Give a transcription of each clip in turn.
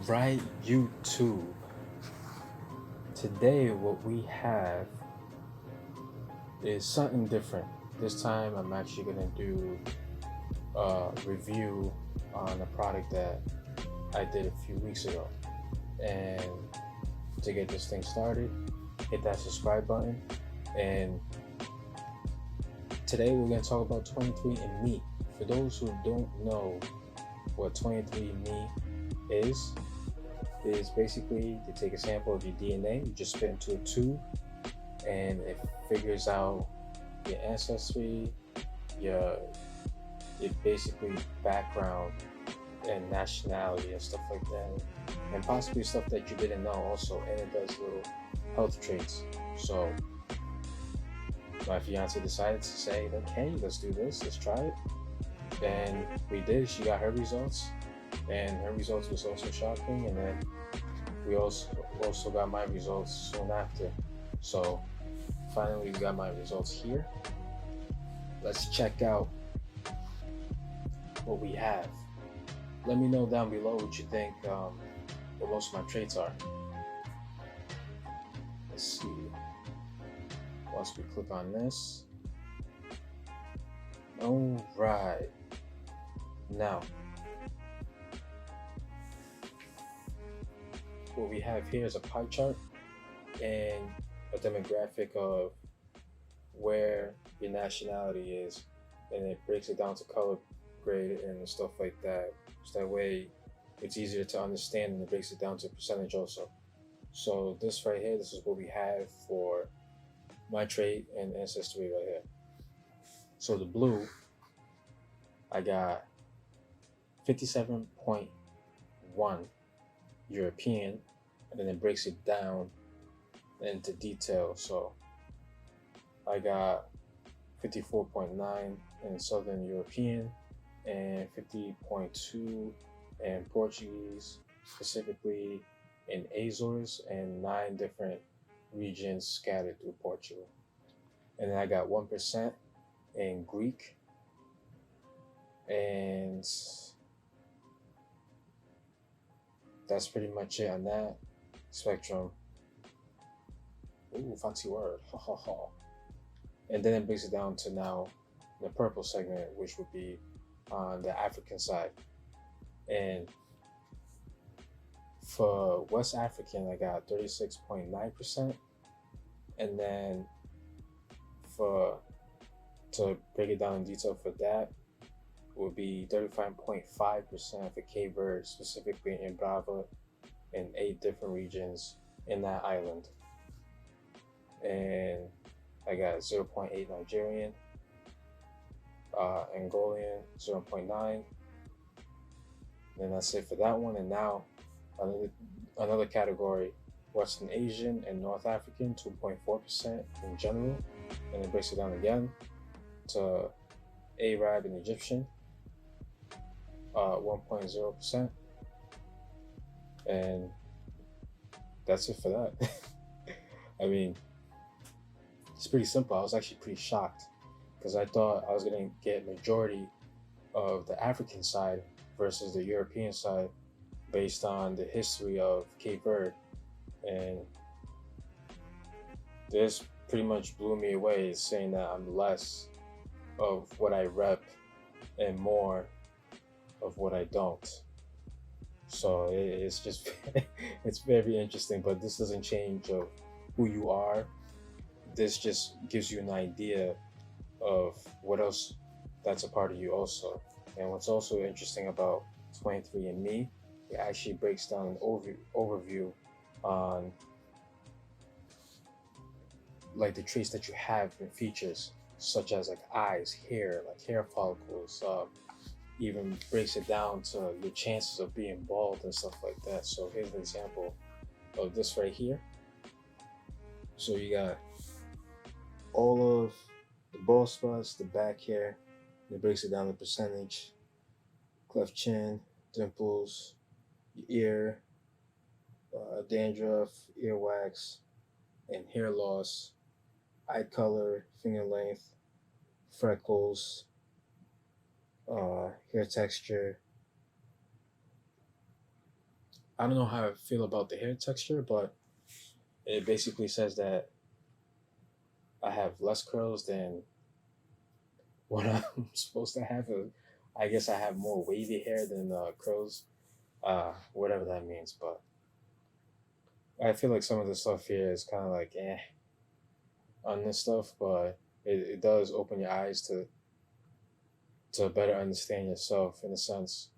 Right, YouTube. Today, what we have is something different. This time, I'm actually going to do a review on a product that I did a few weeks ago. And to get this thing started, hit that subscribe button. And today, we're going to talk about 23andMe. For those who don't know what 23andMe is basically to take a sample of your DNA, you just spit into a tube, and it figures out your ancestry, your basically background and nationality and stuff like that, and possibly stuff that you didn't know also. And it does little health traits. So my fiance decided to say, okay, let's do this, let's try it. And we did. She got her results, and her results was also shocking. And then we also got my results soon after. So finally, we got my results here. Let's check out what we have. Let me know down below what you think what most of my traits are. Let's see. Once we click on this. All right. Now, what we have here is a pie chart and a demographic of where your nationality is, and it breaks it down to color grade and stuff like that. So that way it's easier to understand, and it breaks it down to percentage also. So this right here, this is what we have for my trait and ancestry right here. So the blue, I got 57.1 European, and then it breaks it down into detail. So I got 54.9 in Southern European and 50.2 in Portuguese, specifically in Azores and 9 different regions scattered through Portugal. And then I got 1% in Greek, and that's pretty much it on that spectrum. Ooh, fancy word. Ha ha ha. And then it breaks it down to now the purple segment, which would be on the African side. And for West African, I got 36.9%. And then for to break it down in detail for that would be 35.5% for Cape Verde, specifically in Brava, in 8 different regions in that island. And I got 0.8 Nigerian, Angolan 0.9, and that's it for that one. And now another category, Western Asian and North African 2.4% in general, and it breaks it down again to Arab and Egyptian 1.0%, and that's it for that. I mean, it's pretty simple. I was actually pretty shocked because I thought I was gonna get majority of the African side versus the European side based on the history of Cape Verde, and this pretty much blew me away, saying that I'm less of what I rep and more of what I don't. So it's just it's very interesting, but this doesn't change of who you are. This just gives you an idea of what else that's a part of you also. And what's also interesting about 23andMe, it actually breaks down an overview on like the traits that you have and features, such as like eyes, hair, like hair follicles, even breaks it down to your chances of being bald and stuff like that. So here's an example of this right here. So you got all of the bald spots, the back hair, and it breaks it down to percentage, cleft chin, dimples, your ear, dandruff, earwax, and hair loss, eye color, finger length, freckles, hair texture, I don't know how I feel about the hair texture, but it basically says that I have less curls than what I'm supposed to have. I guess I have more wavy hair than curls, whatever that means. But I feel like some of the stuff here is kind of like on this stuff, but it does open your eyes to better understand yourself in a sense.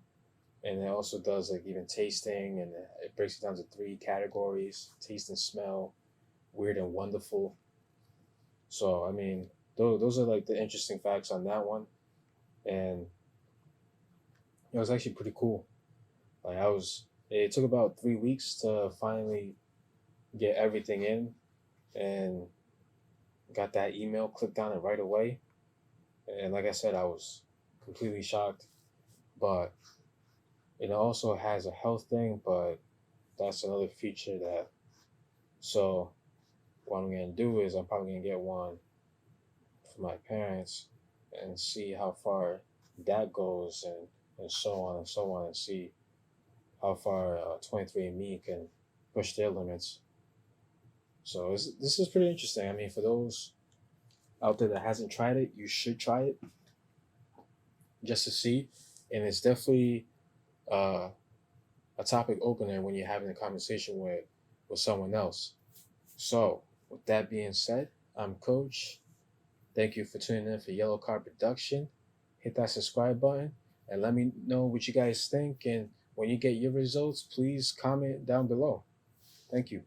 And it also does like even tasting, and it breaks it down to three categories: taste and smell, weird and wonderful. So I mean, those are like the interesting facts on that one, and it was actually pretty cool. Like I was, it took about 3 weeks to finally get everything in, and got that email, clicked on it right away, and like I said, I was completely shocked. But it also has a health thing, but that's another feature that. So what I'm gonna do is I'm probably gonna get one for my parents and see how far that goes, and so on and so on, and see how far 23andMe can push their limits. So this is pretty interesting. I mean, for those out there that hasn't tried it, you should try it just to see. And it's definitely uh, a topic opener when you're having a conversation with someone else. So, with that being said, I'm Coach. Thank you for tuning in for Yellow Card Production. Hit that subscribe button and let me know what you guys think. And when you get your results, please comment down below. Thank you.